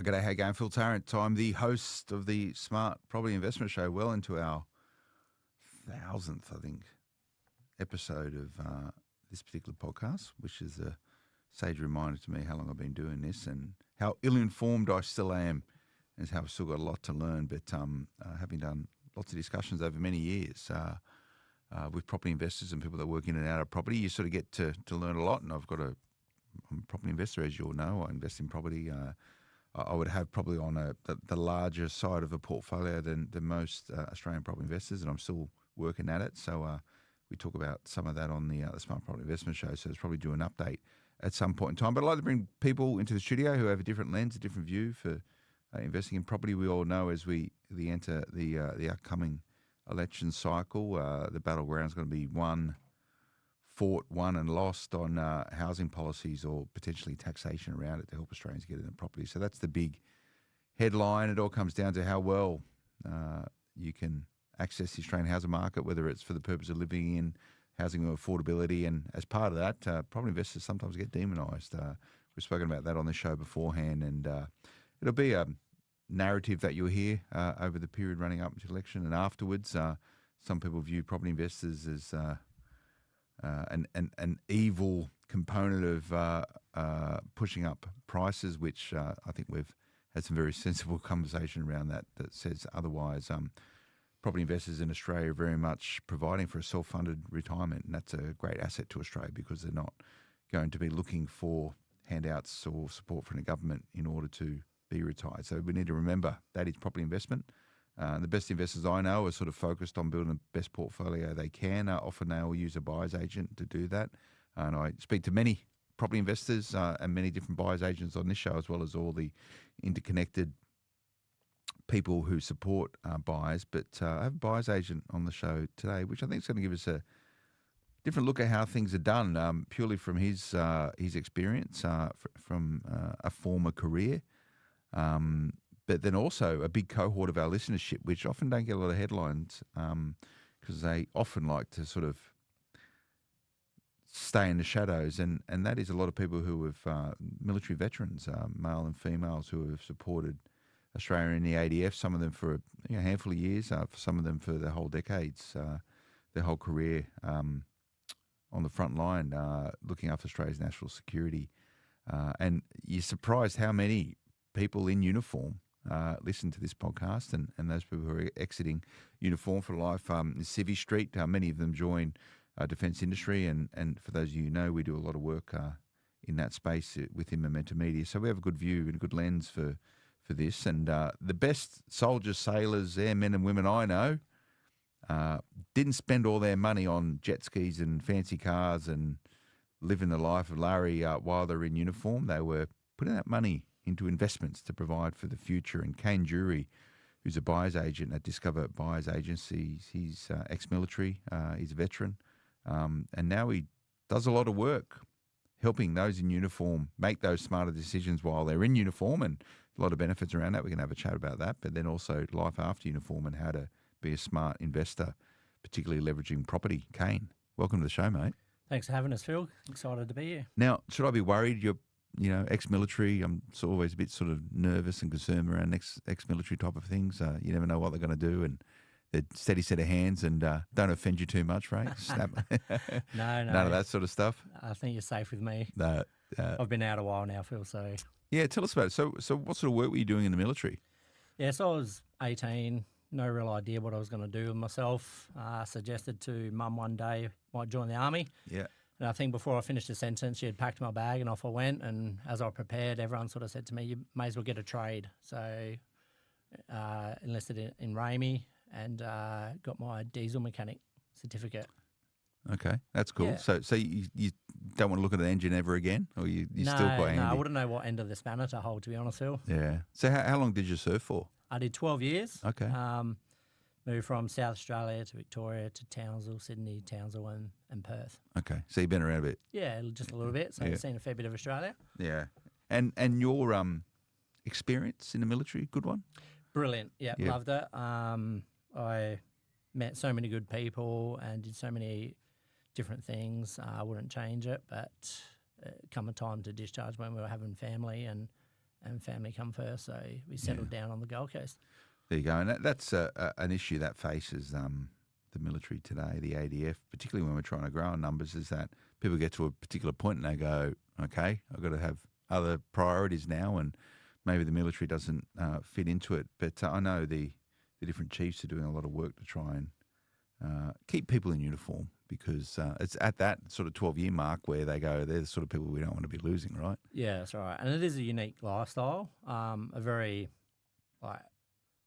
G'day, how you going? Phil Tarrant. I'm the host of the Smart Property Investment Show, well into our 1000th, I think, episode of this particular podcast, which is a sage reminder to me how long I've been doing this and how ill-informed I still am, and how I've still got a lot to learn. But having done lots of discussions over many years with property investors and people that work in and out of property, you sort of get to learn a lot. And I'm a property investor, as you all know. I invest in property. I would have probably on the larger side of a portfolio than most Australian property investors, and I'm still working at it. So we talk about some of that on the Smart Property Investment Show, so it's probably do an update at some point in time. But I'd like to bring people into the studio who have a different lens, a different view for investing in property. We all know as we enter the upcoming election cycle, the battleground is going to be fought, won and lost on housing policies or potentially taxation around it to help Australians get into property. So that's the big headline. It all comes down to how well you can access the Australian housing market, whether it's for the purpose of living in, housing or affordability. And as part of that, property investors sometimes get demonised. We've spoken about that on the show beforehand, and it'll be a narrative that you'll hear over the period running up to election and afterwards. Some people view property investors as an evil component of pushing up prices, which I think we've had some very sensible conversation around that says otherwise. Property investors in Australia are very much providing for a self-funded retirement, and that's a great asset to Australia because they're not going to be looking for handouts or support from the government in order to be retired. So we need to remember that is property investment. The best investors I know are sort of focused on building the best portfolio they can. Often they will use a buyer's agent to do that. And I speak to many property investors and many different buyer's agents on this show, as well as all the interconnected people who support buyers. But I have a buyer's agent on the show today, which I think is going to give us a different look at how things are done, purely from his experience from a former career. But then also a big cohort of our listenership, which often don't get a lot of headlines because they often like to sort of stay in the shadows. And that is a lot of people who have military veterans, male and females, who have supported Australia in the ADF, some of them for a handful of years, for some of them for their whole decades, their whole career on the front line, looking after Australia's national security. And you're surprised how many people in uniform listen to this podcast, and those people who are exiting uniform for life. Civvy Street, many of them join defence industry, and for those of you who know, we do a lot of work in that space within Momentum Media. So we have a good view and a good lens for this. And the best soldiers, sailors, airmen and women I know didn't spend all their money on jet skis and fancy cars and living the life of Larry while they're in uniform. They were putting that money into investments to provide for the future. And Kane Dury, who's a buyer's agent at Discover Buyers Agencies, he's ex-military, he's a veteran, and now he does a lot of work helping those in uniform make those smarter decisions while they're in uniform, and a lot of benefits around that. We can have a chat about that, but then also life after uniform and how to be a smart investor, particularly leveraging property. Kane, welcome to the show, mate. Thanks for having us, Phil. Excited to be here. Now, should I be worried? You're ex-military. I'm always a bit sort of nervous and concerned around ex-military type of things. You never know what they're going to do, and they're steady set of hands, and don't offend you too much, right? Snap. No. None of that sort of stuff. I think you're safe with me. No. I've been out a while now, Phil. So yeah, tell us about it. So what sort of work were you doing in the military? yeah, so I was 18. No real idea what I was going to do with myself. Suggested to Mum one day might join the army. Yeah. And I think before I finished the sentence, she had packed my bag and off I went. And as I prepared, everyone sort of said to me, you may as well get a trade. So enlisted in Ramey and got my diesel mechanic certificate. Okay, that's cool. Yeah. So you don't want to look at an engine ever again? Or you still quite handy? No, I wouldn't know what end of the spanner to hold, to be honest, Phil. Yeah. So how long did you serve for? I did 12 years. Okay. Moved from South Australia to Victoria to Townsville, Sydney, Townsville and Perth. Okay. So you've been around a bit? Yeah, just a little bit. So I've seen a fair bit of Australia. Yeah. And your experience in the military, good one? Brilliant. Yeah, loved it. I met so many good people and did so many different things. I wouldn't change it, but come a time to discharge when we were having family and and family come first. So we settled down on the Gold Coast. There you go. And that's an issue that faces the military today, the ADF, particularly when we're trying to grow our numbers, is that people get to a particular point and they go, okay, I've got to have other priorities now, and maybe the military doesn't fit into it. But I know the different chiefs are doing a lot of work to try and keep people in uniform, because it's at that sort of 12-year mark where they go, they're the sort of people we don't want to be losing, right? Yeah, that's right. And it is a unique lifestyle, a very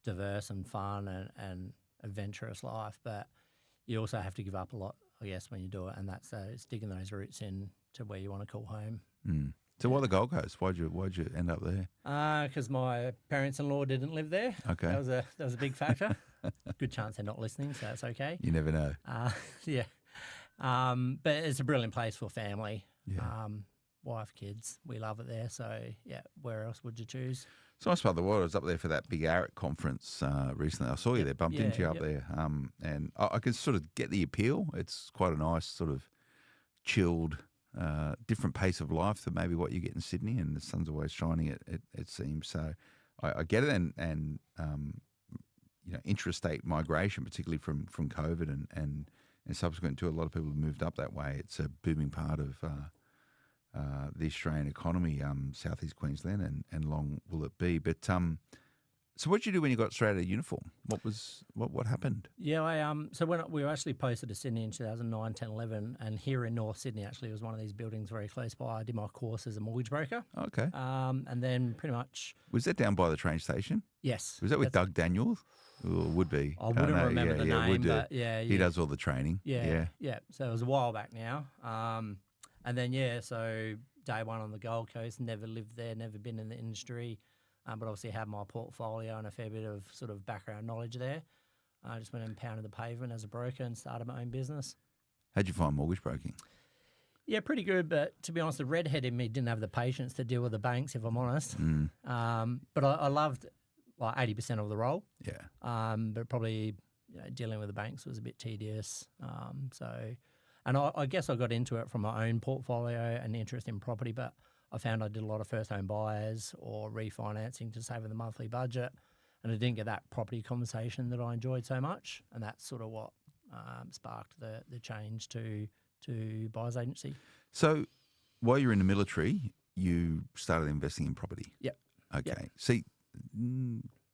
diverse and fun and adventurous life. But you also have to give up a lot, I guess, when you do it. And that's sticking those roots in to where you want to call home. Mm. So why the Gold Coast? Why'd you end up there? Because my parents-in-law didn't live there. Okay. That was a big factor. Good chance they're not listening, so that's okay. You never know. Yeah. But it's a brilliant place for family. Yeah. Wife, kids. We love it there. So, yeah, where else would you choose? It's a nice part of the world. I was up there for that big ARIC conference recently. I saw you there, bumped into you up there. And I can sort of get the appeal. It's quite a nice sort of chilled, different pace of life than maybe what you get in Sydney, and the sun's always shining, it seems. So I get it, and intrastate migration, particularly from COVID and subsequent to, a lot of people have moved up that way. It's a booming part of the Australian economy, southeast Queensland, and long will it be. But so what did you do when you got straight out of uniform? What happened? Yeah, so when we were actually posted to Sydney in 2009, 10, 11, and here in North Sydney actually was one of these buildings very close by. I did my course as a mortgage broker. Okay. And then pretty much... Was that down by the train station? Yes. Was that with Doug Daniels? Or would be. I wouldn't remember the name, but yeah. He does all the training. Yeah. So it was a while back now. And then, so day one on the Gold Coast, never lived there, never been in the industry, but obviously had my portfolio and a fair bit of sort of background knowledge there. I just went and pounded the pavement as a broker and started my own business. How'd you find mortgage broking? Yeah, pretty good, but to be honest, the redhead in me didn't have the patience to deal with the banks, if I'm honest. But I loved 80% of the role. Yeah. But probably dealing with the banks was a bit tedious. And I guess I got into it from my own portfolio and interest in property, but I found I did a lot of first-home buyers or refinancing to save in the monthly budget, and I didn't get that property conversation that I enjoyed so much, and that's sort of what sparked the change to buyer's agency. So while you're in the military, you started investing in property? Yep. Okay. Yep. See,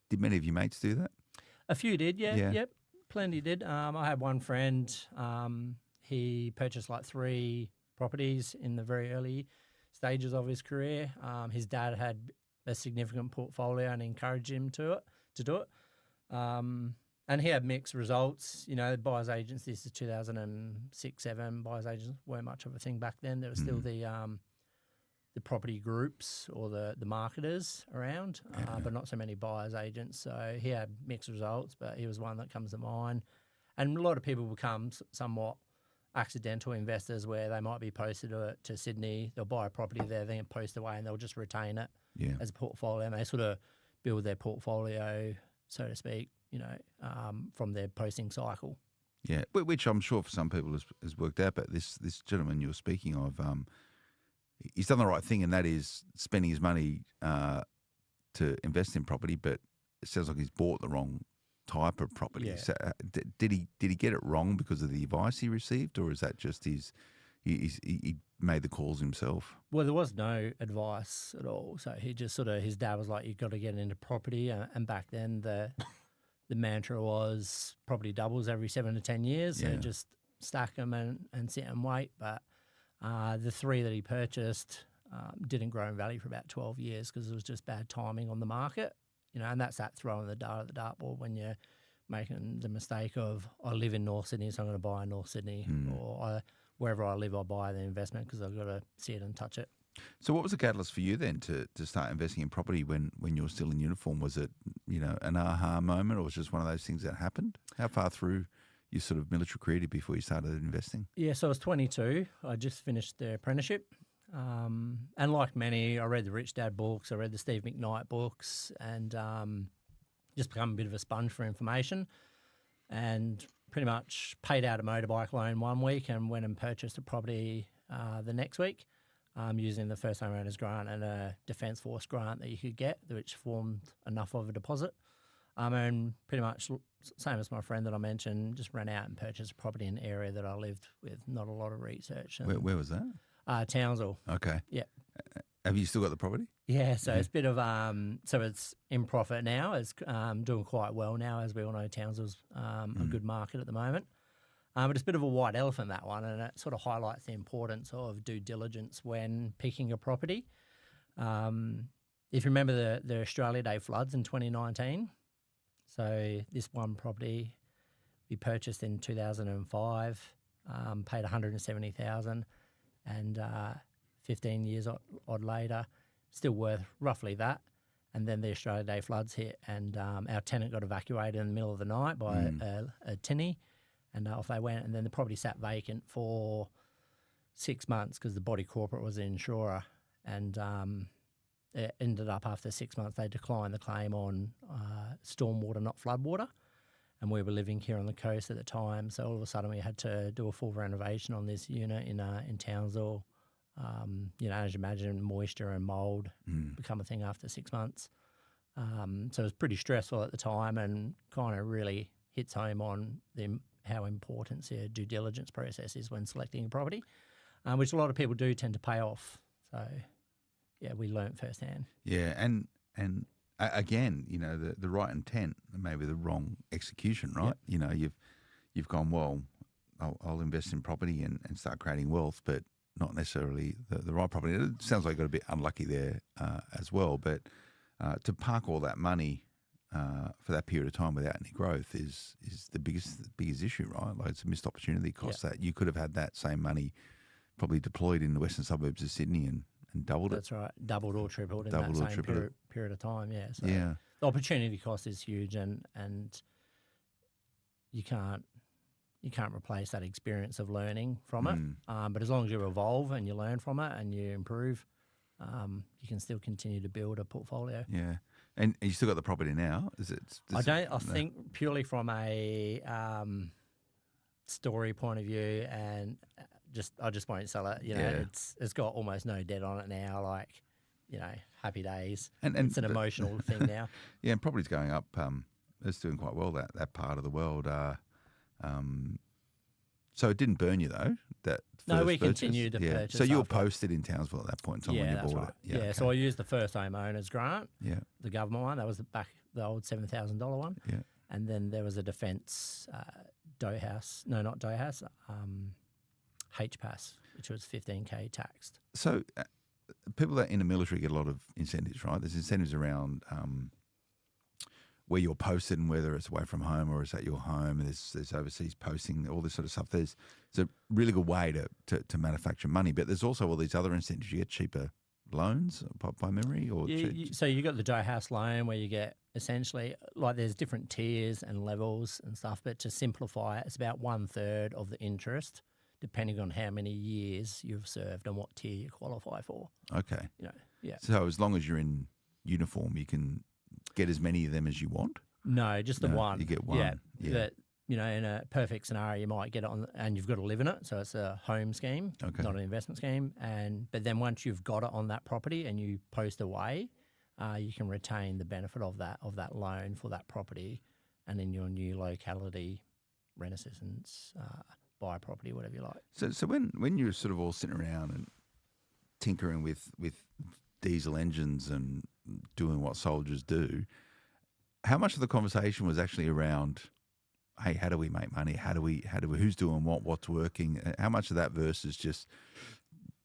did many of your mates do that? A few did, yeah. Yep. Plenty did. I had one friend, he purchased 3 properties in the very early stages of his career. His dad had a significant portfolio and encouraged him to do it. And he had mixed results. Buyer's agents, this is 2006, 7. Buyer's agents weren't much of a thing back then. There was still the property groups or the marketers around, but not so many buyer's agents. So he had mixed results, but he was one that comes to mind. And a lot of people become somewhat accidental investors where they might be posted to Sydney, they'll buy a property there, then post away, and they'll just retain it as a portfolio. And they sort of build their portfolio, so to speak, from their posting cycle. Yeah, which I'm sure for some people has worked out. But this gentleman you're speaking of, he's done the right thing, and that is spending his money to invest in property, but it sounds like he's bought the wrong type of property. Yeah. So, did he get it wrong because of the advice he received, or is that just he made the calls himself? Well, there was no advice at all. So he just his dad was like, you've got to get into property. And back then the mantra was property doubles every 7 to 10 years. So just stack them and sit and wait. But the 3 that he purchased didn't grow in value for about 12 years because it was just bad timing on the market. And that's that throwing the dart at the dartboard when you're making the mistake of, I live in North Sydney, so I'm going to buy in North Sydney, or wherever I live, I'll buy the investment because I've got to see it and touch it. So what was the catalyst for you then to start investing in property when you were still in uniform? Was it, an aha moment, or was it just one of those things that happened? How far through your sort of military career before you started investing? Yeah, so I was 22. I just finished the apprenticeship. And like many, I read the Rich Dad books, I read the Steve McKnight books, and just become a bit of a sponge for information, and pretty much paid out a motorbike loan one week and went and purchased a property the next week. using the first homeowners grant and a Defence Force grant that you could get, which formed enough of a deposit. And pretty much same as my friend that I mentioned, just ran out and purchased a property in an area that I lived with not a lot of research. And, Where was that? Townsville. Okay. Yeah. Have you still got the property? Yeah, so it's a bit of so it's in profit now. It's doing quite well now, as we all know. Townsville's a good market at the moment, but it's a bit of a white elephant, that one, and it sort of highlights the importance of due diligence when picking a property. If you remember the Australia Day floods in 2019, so this one property we purchased in 2005, paid 170,000, and 15 years odd later, still worth roughly that. And then the Australia Day floods hit, and our tenant got evacuated in the middle of the night by a tinny, and off they went. And then the property sat vacant for 6 months because the body corporate was the insurer, and it ended up after 6 months they declined the claim on stormwater, not floodwater. And we were living here on the coast at the time, so all of a sudden we had to do a full renovation on this unit in Townsville. As you imagine, moisture and mould become a thing after 6 months. So it was pretty stressful at the time, and kind of really hits home on how important the due diligence process is when selecting a property, which a lot of people do tend to pay off. So, yeah, we learnt firsthand. Yeah, and again, the right intent, maybe the wrong execution, right? Yep. You've gone, well, I'll invest in property and start creating wealth, but not necessarily the right property. It sounds like you got a bit unlucky there as well, but to park all that money for that period of time without any growth is the biggest issue, right? Like, it's a missed opportunity cost. That you could have had that same money probably deployed in the western suburbs of Sydney and doubled it. That's right, doubled or tripled in that same period of time. Yeah, so the opportunity cost is huge, and you can't replace that experience of learning from it. But as long as you evolve and you learn from it and you improve, you can still continue to build a portfolio. Yeah. And you still got the property now? I think purely from a story point of view, and I just won't sell it. It's got almost no debt on it now. Like, happy days. And it's an emotional thing now. Yeah, and property's going up. It's doing quite well, that part of the world. So it didn't burn you, though? No, we continued to purchase. So you were posted in Townsville at that point in time when you bought it? Yeah, okay. So I used the first home owners grant, the government one. That was the old $7,000 one. Yeah. And then there was a defence HPAS, which was $15,000 taxed. So people that in the military get a lot of incentives, right? There's incentives around where you're posted and whether it's away from home or it's at your home. And there's overseas posting, all this sort of stuff. It's a really good way to manufacture money. But there's also all these other incentives. You get cheaper loans by memory? So you got the Joe House loan where you get essentially, like, there's different tiers and levels and stuff. But to simplify it, it's about 1/3 of the interest, depending on how many years you've served and what tier you qualify for. Okay. Yeah. So as long as you're in uniform, you can get as many of them as you want? No, just the one. You get one. Yeah. That, in a perfect scenario, you might get it on, and you've got to live in it. So it's a home scheme, not an investment scheme. But then once you've got it on that property and you post away, you can retain the benefit of that loan for that property, and in your new locality, renaissance, buy a property, whatever you like. So when you're sort of all sitting around and tinkering with diesel engines and doing what soldiers do, how much of the conversation was actually around, hey, how do we make money? How do we who's doing what's working? How much of that versus just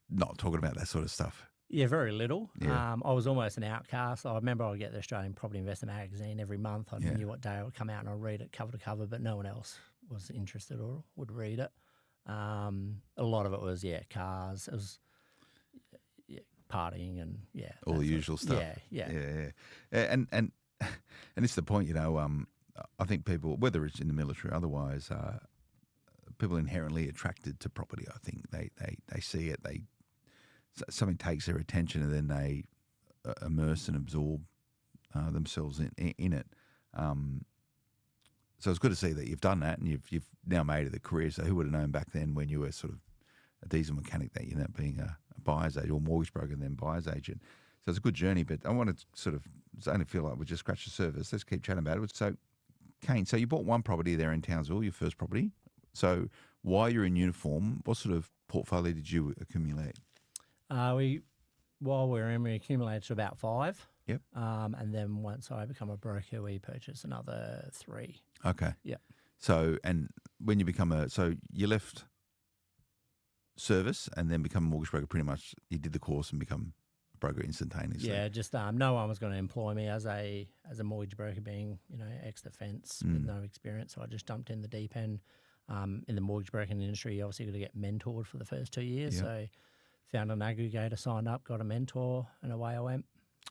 not talking about that sort of stuff? Yeah, very little. Yeah. I was almost an outcast. I remember I would get the Australian Property Investor magazine every month. I knew what day it would come out and I'd read it cover to cover, but no one else was interested or would read it. A lot of it was, cars. It was partying and all the usual stuff. Yeah. And it's the point, I think people, whether it's in the military or otherwise, people are inherently attracted to property. I think they see it, something takes their attention, and then they immerse and absorb themselves in it. So it's good to see that you've done that and you've now made it a career. So who would have known back then when you were sort of a diesel mechanic that you ended up being a buyer's agent or mortgage broker and then buyer's agent. So it's a good journey, but I want to sort of only feel like we just scratched the surface. Let's keep chatting about it. So, Kane, so you bought one property there in Townsville, your first property. So while you're in uniform, what sort of portfolio did you accumulate? While we were in, we accumulated to about 5. Yep. And then once I become a broker, we purchased another 3. Okay. Yep. So, and when you so you left service and then become a mortgage broker, pretty much you did the course and become a broker instantaneously. Yeah, just no one was going to employ me as a mortgage broker, being ex-defence with no experience. So I just jumped in the deep end. In the mortgage broking industry, you obviously got to get mentored for the first 2 years. Yep. So found an aggregator, signed up, got a mentor, and away I went.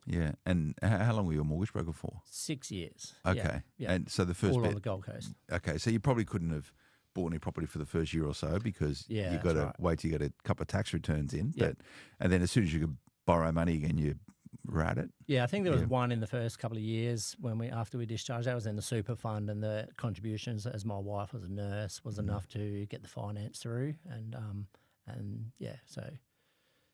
Yeah. And how long were you a mortgage broker for? 6 years. Okay. Yeah. And so the first all bit, on the Gold Coast. Okay. So you probably couldn't have bought any property for the first year or so because you've got to wait till you get a couple of tax returns in. Yep. And then as soon as you could borrow money again, you were at it. Yeah, I think there was one in the first couple of years after we discharged. That was in the super fund, and the contributions, as my wife was a nurse, was enough to get the finance through. And so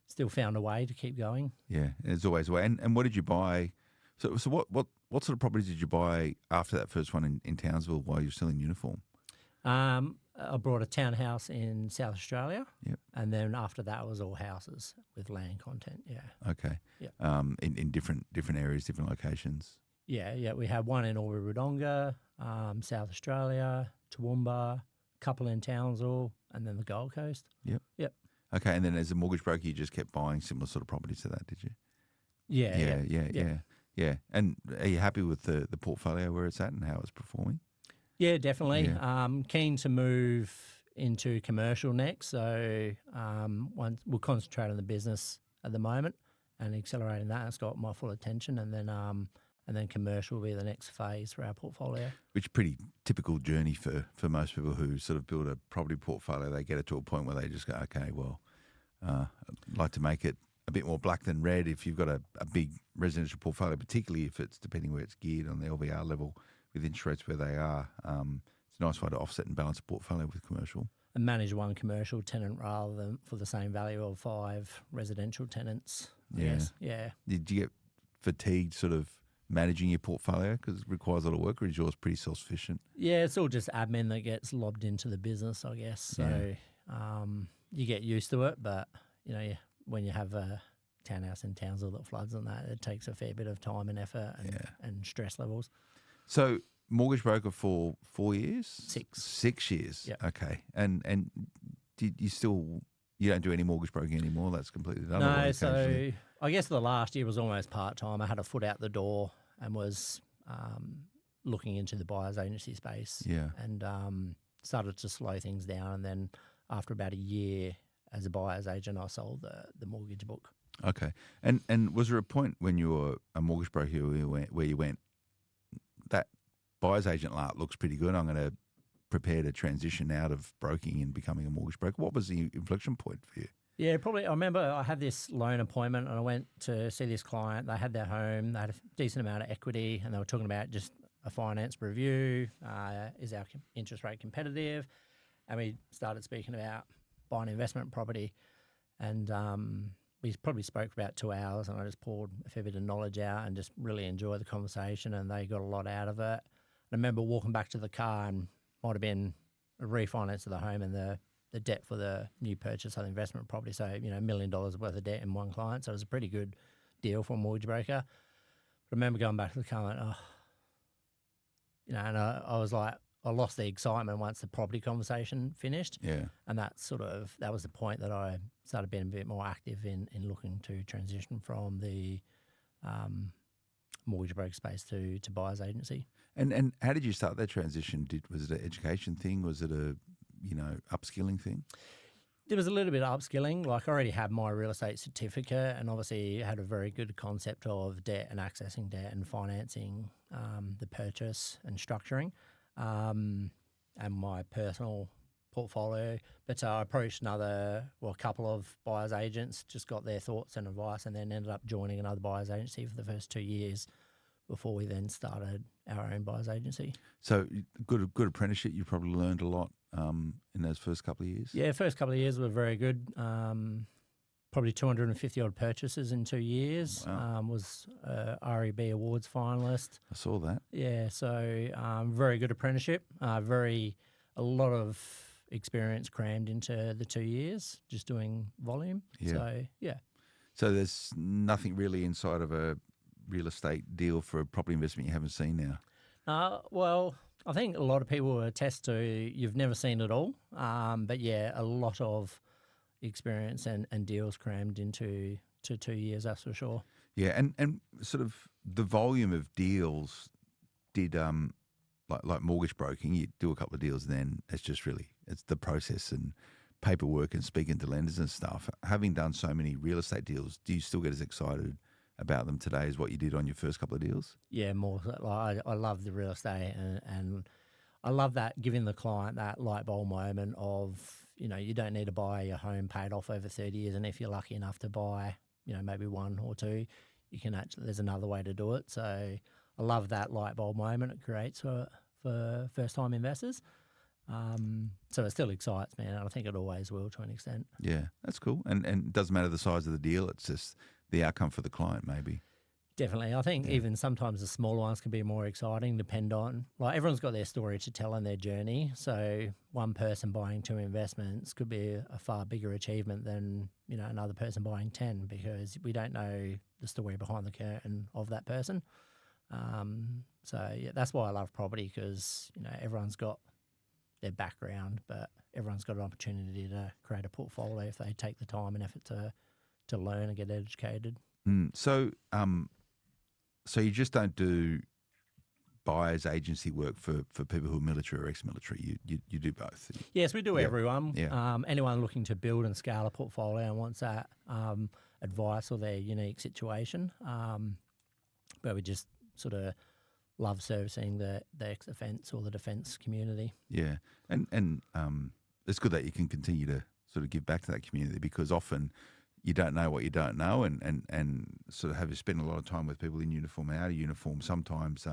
still found a way to keep going. Yeah, there's always a way. And what did you buy? So what sort of properties did you buy after that first one in Townsville while you're still in uniform? I bought a townhouse in South Australia. Yep. And then after that was all houses with land content. Yeah. Okay. Yeah. In different areas, different locations. Yeah. We had one in Albury-Wodonga, South Australia, Toowoomba, couple in Townsville, and then the Gold Coast. Yep. Yep. Okay, and then as a mortgage broker, you just kept buying similar sort of properties to that, did you? Yeah. And are you happy with the portfolio where it's at and how it's performing? Yeah, definitely. Yeah. Keen to move into commercial next. So we'll concentrate on the business at the moment and accelerating that. It's got my full attention, and then commercial will be the next phase for our portfolio. Which is pretty typical journey for most people who sort of build a property portfolio. They get it to a point where they just go, okay, well, I'd like to make it a bit more black than red. If you've got a big residential portfolio, particularly if it's depending where it's geared on the LVR level with interest rates where they are, it's a nice way to offset and balance a portfolio with commercial. And manage one commercial tenant rather than for the same value of 5 residential tenants. Yes. Yeah. Did you get fatigued sort of managing your portfolio because it requires a lot of work, or is yours pretty self-sufficient? Yeah, it's all just admin that gets lobbed into the business, I guess. So you get used to it, but when you have a townhouse in Townsville that floods and that, it takes a fair bit of time and effort and stress levels. So mortgage broker for 4 years? 6. 6 years. Yep. Okay. And did you don't do any mortgage broking anymore? That's completely done. No, so I guess the last year was almost part-time. I had a foot out the door and was looking into the buyer's agency space. Yeah. And started to slow things down. And then after about a year as a buyer's agent, I sold the mortgage book. Okay. And was there a point when you were a mortgage broker where you went, that buyer's agent lot looks pretty good, I'm going to prepare to transition out of broking and becoming a mortgage broker? What was the inflection point for you? Yeah, probably. I remember I had this loan appointment and I went to see this client. They had their home, they had a decent amount of equity, and they were talking about just a finance review. Is our interest rate competitive? And we started speaking about buying investment property, and we probably spoke for about 2 hours, and I just poured a fair bit of knowledge out and just really enjoyed the conversation, and they got a lot out of it. I remember walking back to the car, and might have been a refinance of the home and the debt for the new purchase of the investment property. So, $1 million worth of debt in one client. So it was a pretty good deal for a mortgage broker. I remember going back to the car and and I was like, I lost the excitement once the property conversation finished. Yeah. And that was the point that I started being a bit more active in looking to transition from the mortgage broker space to buyer's agency. And how did you start that transition? Was it an education thing? Was it a upskilling thing? There was a little bit of upskilling. Like, I already had my real estate certificate, and obviously had a very good concept of debt and accessing debt and financing the purchase and structuring, and my personal portfolio. But I approached a couple of buyer's agents, just got their thoughts and advice, and then ended up joining another buyer's agency for the first 2 years before we then started our own buyer's agency. So good apprenticeship. You probably learned a lot in those first couple of years. Yeah, first couple of years were very good. probably 250 odd purchases in 2 years. Wow. Was REB Awards finalist. I saw that. Yeah, so very good apprenticeship. A lot of experience crammed into the 2 years, just doing volume. Yeah. So yeah. So there's nothing really inside of a real estate deal for a property investment you haven't seen now. Well, I think a lot of people attest to you've never seen it all. But yeah, a lot of experience and deals crammed into 2 years, that's for sure. Yeah, and sort of the volume of deals did like mortgage broking. You do a couple of deals, and then it's the process and paperwork and speaking to lenders and stuff. Having done so many real estate deals, do you still get as excited about them today as what you did on your first couple of deals? Yeah, more. Like I love the real estate, and I love that giving the client that light bulb moment of, you don't need to buy your home paid off over 30 years, and if you're lucky enough to buy, maybe one or two, you can actually, there's another way to do it. So I love that light bulb moment it creates for first time investors. So it still excites me, and I think it always will to an extent. Yeah, that's cool. And it doesn't matter the size of the deal; it's just the outcome for the client, maybe. Definitely. I think even sometimes the smaller ones can be more exciting, depend on, like, everyone's got their story to tell and their journey. So one person buying 2 investments could be a far bigger achievement than, another person buying 10, because we don't know the story behind the curtain of that person. So yeah, that's why I love property, because, everyone's got their background, but everyone's got an opportunity to create a portfolio if they take the time and effort to learn and get educated. So you just don't do buyers agency work for people who are military or ex-military. You do both. Yes, we do everyone. Yeah. Anyone looking to build and scale a portfolio and wants that advice or their unique situation. But we just sort of love servicing the ex-defence or the defence community. Yeah, and it's good that you can continue to sort of give back to that community, because often you don't know what you don't know, and sort of have you spend a lot of time with people in uniform and out of uniform. Sometimes,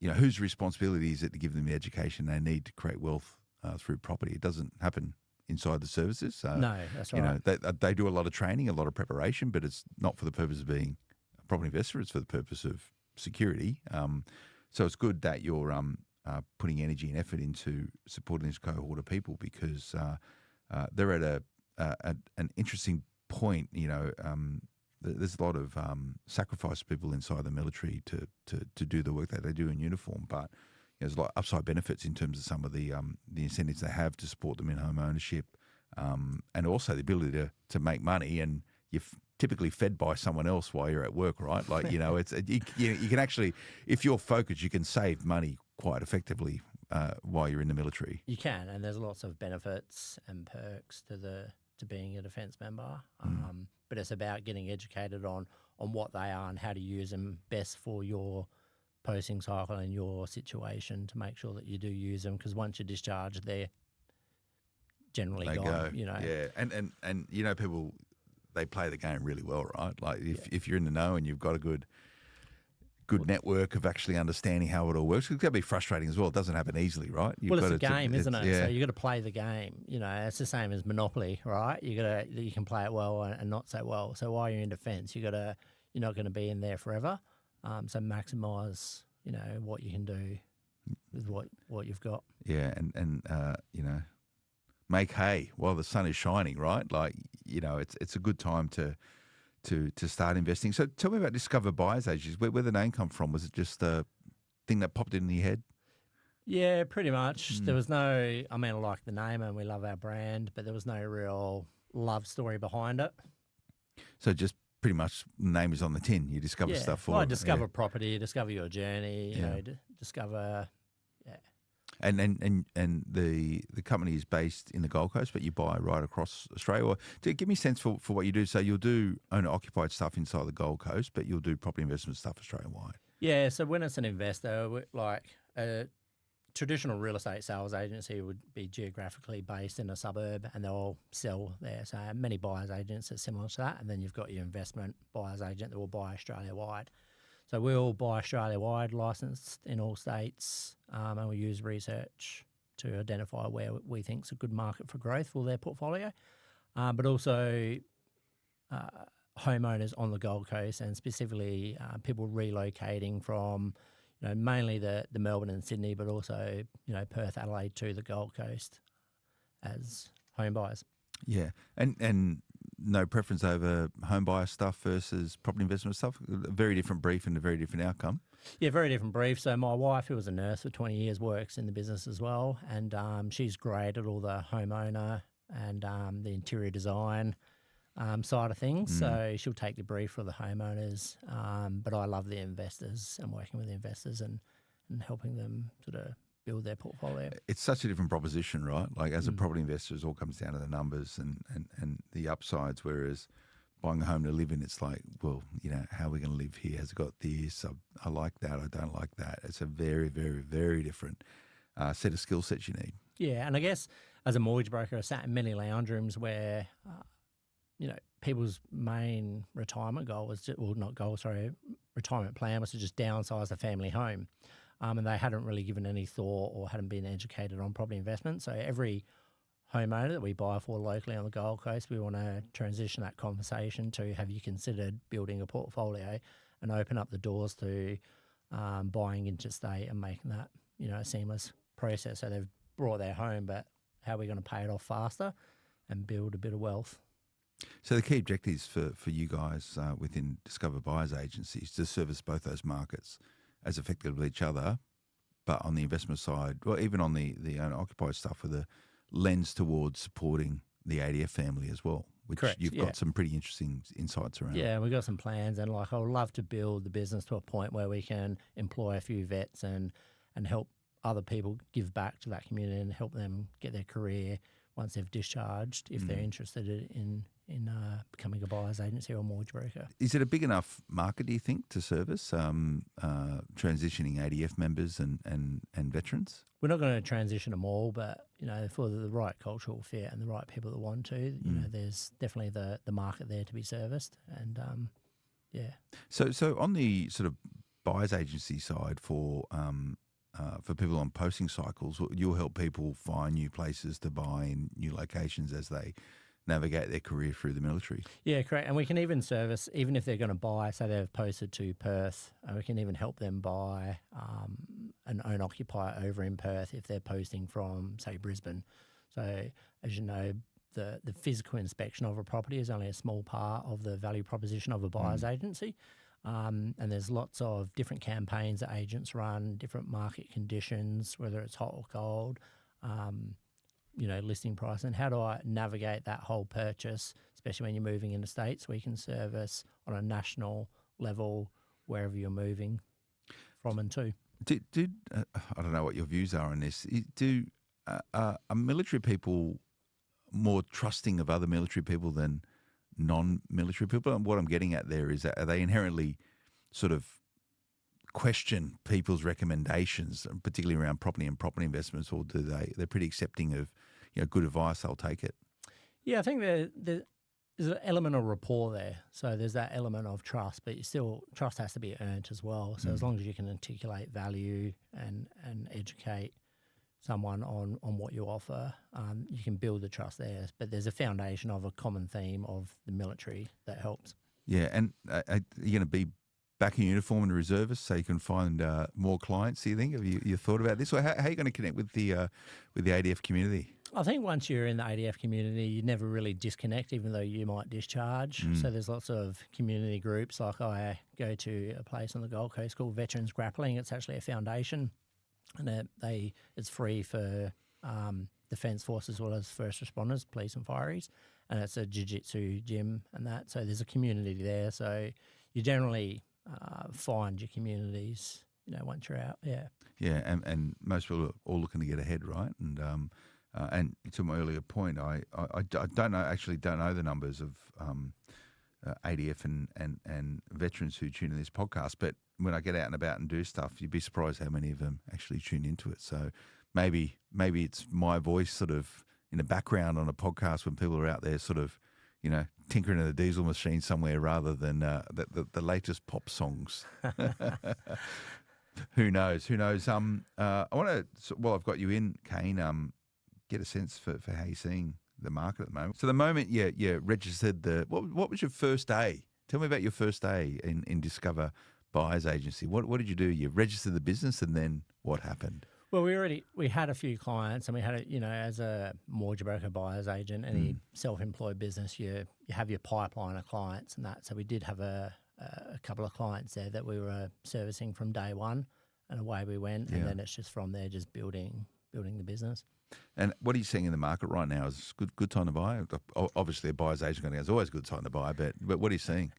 whose responsibility is it to give them the education they need to create wealth through property? It doesn't happen inside the services. So, no, that's right. They do a lot of training, a lot of preparation, but it's not for the purpose of being a property investor. It's for the purpose of security. So it's good that you're putting energy and effort into supporting this cohort of people, because they're at an interesting point. There's a lot of sacrifice people inside the military to do the work that they do in uniform, but there's a lot of upside benefits in terms of some of the incentives they have to support them in home ownership, and also the ability to make money. And you're typically fed by someone else while you're at work, right? Like, it's you can actually, if you're focused, you can save money quite effectively while you're in the military. You can, and there's lots of benefits and perks to being a defence member. But it's about getting educated on what they are and how to use them best for your posting cycle and your situation, to make sure that you do use them, because once you're discharged, they're generally They gone. go. Yeah, and people, they play the game really well, right? Like if you're in the know and you've got a good network of actually understanding how it all works. It can be frustrating as well. It doesn't happen easily, right? It's a game, isn't it? Yeah. So you got to play the game. It's the same as Monopoly, right? You can play it well and not so well. So while you're in defence, you're not going to be in there forever. So maximise, what you can do with what you've got. Yeah, and make hay while the sun is shining, right? Like, it's a good time to start investing. So tell me about Discover Buyers Agencies. Where the name come from? Was it just a thing that popped in your head? Yeah, pretty much. There was I like the name and we love our brand, but there was no real love story behind it. So just pretty much the name is on the tin. You discover stuff for discover property, discover your journey, discover. And the company is based in the Gold Coast, but you buy right across Australia. Or to give me a sense for what you do. So you'll do owner-occupied stuff inside the Gold Coast, but you'll do property investment stuff Australia-wide. Yeah, so when it's an investor, like a traditional real estate sales agency would be geographically based in a suburb, and they'll sell there. So many buyers agents are similar to that. And then you've got your investment buyers agent that will buy Australia-wide. So we'll buy Australia-wide, licensed in all states, and we use research to identify where we think is a good market for growth for their portfolio. but also homeowners on the Gold Coast, and specifically people relocating from, mainly the Melbourne and Sydney, but also, Perth, Adelaide to the Gold Coast as home buyers. Yeah, and no preference over home buyer stuff versus property investment stuff. A very different brief and a very different outcome. Yeah, very different brief. So my wife, who was a nurse for 20 years, works in the business as well, and she's great at all the homeowner and the interior design side of things. So she'll take the brief for the homeowners, but I love the investors and working with the investors and helping them sort of build their portfolio. It's such a different proposition, right? Like as a property investor, it all comes down to the numbers and the upsides, whereas buying a home to live in, it's like, well, how are we going to live here? Has it got this? I like that. I don't like that. It's a very, very, very different set of skill sets you need. Yeah, and I guess as a mortgage broker, I sat in many lounge rooms where, people's main retirement goal was retirement plan was to just downsize the family home. And they hadn't really given any thought or hadn't been educated on property investment. So every homeowner that we buy for locally on the Gold Coast, we want to transition that conversation to, have you considered building a portfolio, and open up the doors to buying interstate and making that, a seamless process. So they've brought their home, but how are we going to pay it off faster and build a bit of wealth? So the key objectives for you guys within Discover Buyers Agencies to service both those markets as effectively each other, but on the investment side, well, even on the owner-occupied stuff, with a lens towards supporting the ADF family as well, which Correct, you've got some pretty interesting insights around. Yeah, we've got some plans, and I would love to build the business to a point where we can employ a few vets and help other people give back to that community and help them get their career once they've discharged, if they're interested in becoming a buyer's agency or a mortgage broker. Is it a big enough market, do you think, to service transitioning ADF members and veterans? We're not going to transition them all, but for the right cultural fit and the right people that want to, there's definitely the market there to be serviced, and yeah. So on the sort of buyer's agency side for people on posting cycles, you'll help people find new places to buy in new locations as they navigate their career through the military. Yeah, correct. And we can even service, even if they're going to buy, say they've posted to Perth, we can even help them buy an own occupier over in Perth if they're posting from, say, Brisbane. So as you know, the physical inspection of a property is only a small part of the value proposition of a buyer's agency. And there's lots of different campaigns that agents run, different market conditions, whether it's hot or cold, listing price, and how do I navigate that whole purchase, especially when you're moving into states. We can service on a national level wherever you're moving from and to. I don't know what your views are on this. Are military people more trusting of other military people than non-military people? And what I'm getting at there is, are they inherently sort of question people's recommendations, particularly around property and property investments, or they're pretty accepting of good advice, they'll take it? Yeah, I think there's an element of rapport there. So there's that element of trust, but trust has to be earned as well. So as long as you can articulate value and educate someone on what you offer, you can build the trust there. But there's a foundation of a common theme of the military that helps. Yeah, and are you going to be back in uniform and reservists so you can find more clients, do you think? Have you thought about this? Or how are you going to connect with the ADF community? I think once you're in the ADF community, you never really disconnect, even though you might discharge. So there's lots of community groups. Like I go to a place on the Gold Coast called Veterans Grappling. It's actually a foundation, and it's free for Defence Force as well as first responders, police and fireys, and it's a jiu-jitsu gym and that. So there's a community there. So you generally find your communities, once you're out. Yeah. Yeah, and most people are all looking to get ahead, right? And to my earlier point, I don't know the numbers of ADF and veterans who tune in this podcast, but when I get out and about and do stuff, you'd be surprised how many of them actually tune into it. So maybe it's my voice sort of in the background on a podcast when people are out there sort of, tinkering in a diesel machine somewhere rather than the latest pop songs. Who knows? I want to, while I've got you in, Kane, get a sense for how you're seeing the market at the moment. So the moment you registered what was your first day? Tell me about your first day in Discover Buyers Agency. What did you do? You registered the business, and then what happened? Well, we had a few clients, and we had as a mortgage broker, buyer's agent, any self-employed business, you have your pipeline of clients and that. So we did have a couple of clients there that we were servicing from day one, and away we went. And then it's just from there, just building the business. And what are you seeing in the market right now? Is it good time to buy? Obviously, a buyer's agent is always a good time to buy, but what are you seeing?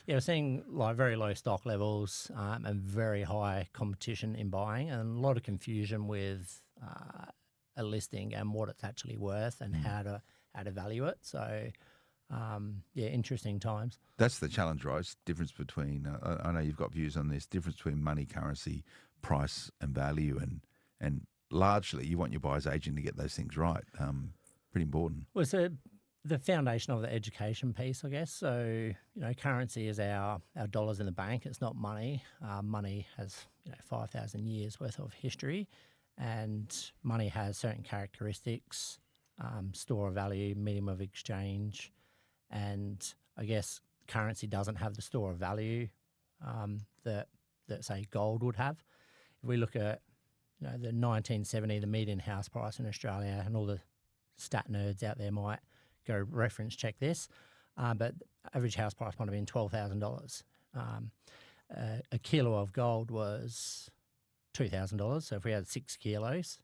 Yeah, we're seeing like very low stock levels and very high competition in buying, and a lot of confusion with a listing and what it's actually worth and how to value it. So, interesting times. That's the challenge, right? It's difference between. I know you've got views on this. Difference between money, currency, price, and value, and largely you want your buyer's agent to get those things right. Pretty important. Well, so the foundation of the education piece, I guess. So, currency is our dollars in the bank. It's not money. Money has, 5,000 years worth of history, and money has certain characteristics, store of value, medium of exchange, and I guess currency doesn't have the store of value that say gold would have. If we look at the 1970, the median house price in Australia, and all the stat nerds out there might go reference check this, but average house price might have been $12,000. A kilo of gold was $2,000. So if we had 6 kilos,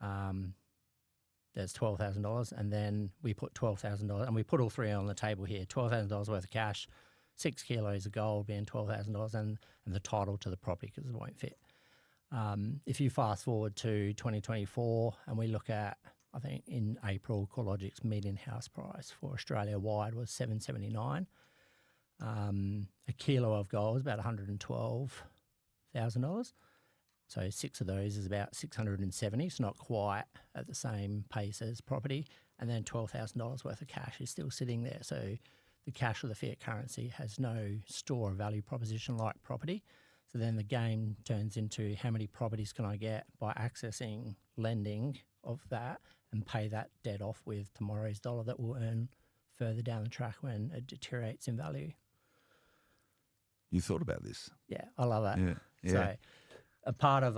there's $12,000, and then we put $12,000, and we put all three on the table here: $12,000 worth of cash, 6 kilos of gold being $12,000, and the title to the property because it won't fit. If you fast forward to 2024 and we look at, I think in April, CoreLogic's median house price for Australia wide was $779. A kilo of gold is about $112,000. So 6 of those is about 670. It's not quite at the same pace as property. And then $12,000 worth of cash is still sitting there. So the cash or the fiat currency has no store of value proposition like property. So then the game turns into how many properties can I get by accessing lending of that and pay that debt off with tomorrow's dollar that will earn further down the track when it deteriorates in value. You thought about this? Yeah, I love that. Yeah. So a part of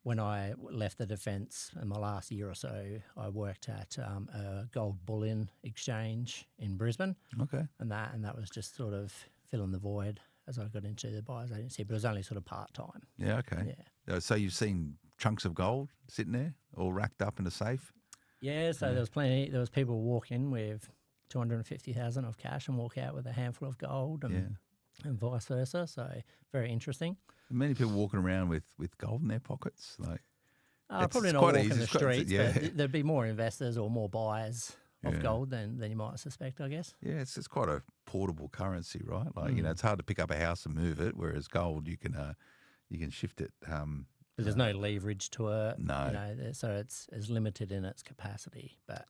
when I left the defence in my last year or so, I worked at a gold bullion exchange in Brisbane. Okay. And that was just sort of filling the void as I got into the buyer's agency, but it was only sort of part-time. Yeah, okay. Yeah. So you've seen chunks of gold sitting there, all racked up in a safe? Yeah, so there was plenty. There was people walk in with $250,000 of cash and walk out with a handful of gold, and vice versa. So very interesting. Many people walking around with gold in their pockets, like probably not walking the streets, but there'd be more investors or more buyers of gold than you might suspect, I guess. Yeah, it's quite a portable currency, right? Like it's hard to pick up a house and move it, whereas gold you can shift it. But there's no leverage to it. No. So it's limited in its capacity. But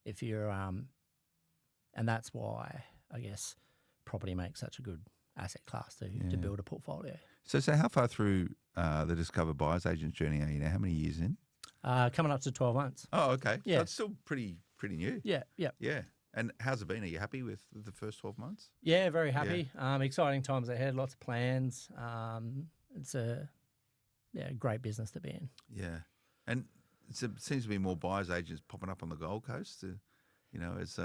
if you're and that's why I guess property makes such a good asset class to build a portfolio. So how far through the Discover Buyers Agent journey are you now? How many years in? Coming up to 12 months. Oh, okay. Yeah. So it's still pretty new. Yeah. Yeah. And how's it been? Are you happy with the first 12 months? Yeah, very happy. Exciting times ahead, lots of plans. It's a great business to be in. Yeah. And it seems to be more buyers agents popping up on the Gold Coast. It's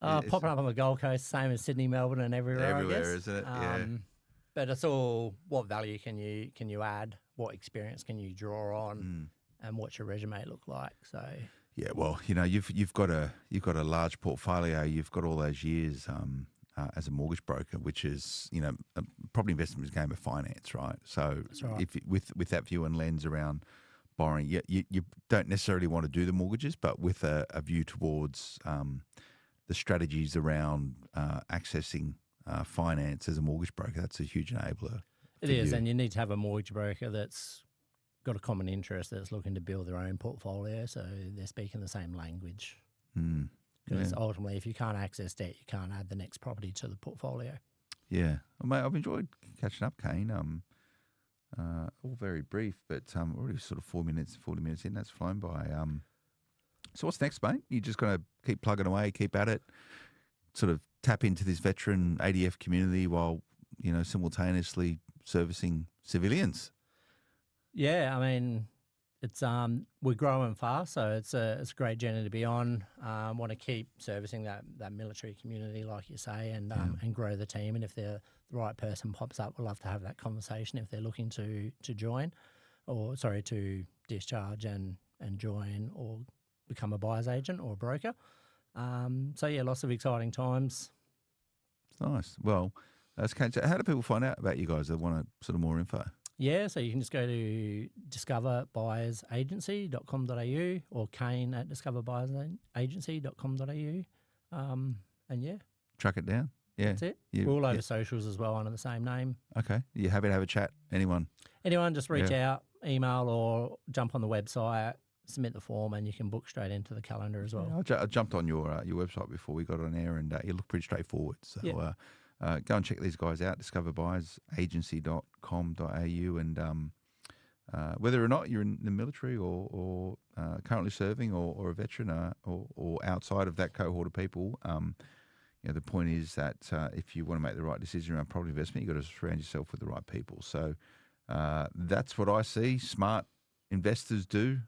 popping up on the Gold Coast, same as Sydney, Melbourne, and everywhere. Everywhere, I guess. isn't it? Yeah. But it's all what value can you add, what experience can you draw on, and what's your resume look like. So yeah, well, you've got a large portfolio. You've got all those years as a mortgage broker, which is property investment is a game of finance, right? So That's right. if with that view and lens around borrowing, you don't necessarily want to do the mortgages, but with a view towards the strategies around accessing finance as a mortgage broker, that's a huge enabler. It is, and you need to have a mortgage broker that's got a common interest, that's looking to build their own portfolio, so they're speaking the same language. Because ultimately, if you can't access debt, you can't add the next property to the portfolio. Yeah, well, mate, I've enjoyed catching up, Kane. All very brief, but already sort of 40 minutes in. That's flown by. So what's next, mate? You just going to keep plugging away, keep at it, sort of tap into this veteran ADF community while, simultaneously servicing civilians. Yeah, I mean, it's we're growing fast, so it's a great journey to be on. Want to keep servicing that military community, like you say, and grow the team. And if the right person pops up, we'll love to have that conversation if they're looking to join, to discharge and join or become a buyer's agent or a broker. So yeah, lots of exciting times. Nice. Well, that's Kane. So how do people find out about you guys that want sort of more info? Yeah, so you can just go to discoverbuyersagency.com.au or Kane at discoverbuyersagency.com.au. And yeah. Track it down. Yeah. That's it. We're all over socials as well under the same name. Okay. You happy to have a chat? Anyone, just reach out, email or jump on the website, submit the form, and you can book straight into the calendar as well. I jumped on your website before we got on air, and you look pretty straightforward. So go and check these guys out, discoverbuyersagency.com.au, and whether or not you're in the military or currently serving or a veteran or outside of that cohort of people, the point is that if you want to make the right decision around property investment, you've got to surround yourself with the right people. So that's what I see smart investors do.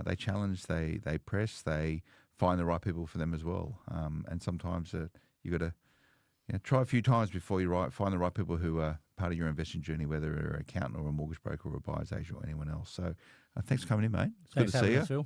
They challenge, they press, they find the right people for them as well. And sometimes you've got to try a few times before you find the right people who are part of your investing journey, whether you're an accountant or a mortgage broker or a buyer's agent or anyone else. So thanks for coming in, mate. It's good to see you. Phil.